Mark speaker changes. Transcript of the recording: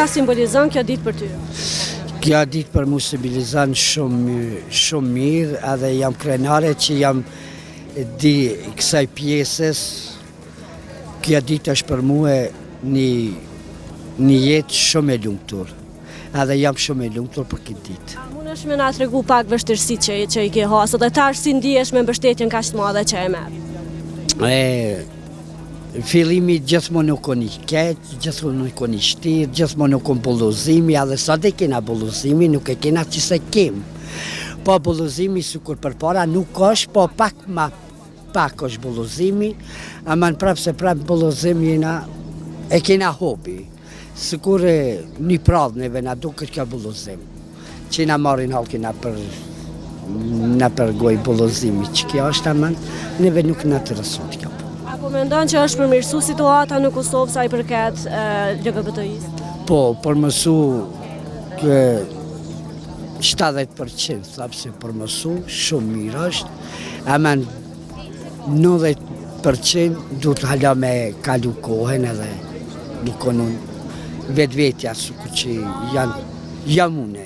Speaker 1: Ka simbolizon kjo ditë për ty?
Speaker 2: Kjo ditë për mu simbolizon shumë mirë, edhe jam krenare që jam di kësaj pjesës. Kjo ditë është për mu një jetë shumë e lumtur, edhe jam shumë e lumtur për këtë ditë.
Speaker 1: A mundesh me na tregu pak vështirësitë që i ke hasur, dhe tash si ndihesh me mbështetjen kaq të madhe që e merr?
Speaker 2: Fillimi gjithmonë nuk on i keq, gjithmonë nuk on i shtirë, gjithmonë nuk on bulluzimi, edhe sa dhe kena bulluzimi, nuk e kena që se kem. Po bulluzimi sikur përpara nuk është, po pak është bulluzimi, ama në prapë se prapë bulluzimi e kena hobi. Sikur një pradhë neve na duket kjo bulluzim, që na marrin halkin na përgoj bulluzimi, që kjo është aman, neve nuk na të rësot kjo.
Speaker 1: Po mendon që është përmirësu situata në Kosovë sa i përket LGBT-isë?
Speaker 2: Po, përmësu 70%, thapse përmësu, shumë mirë është, ama 90% du të hala me kalu kohën edhe nuk konon vetvetja, suku që jam une.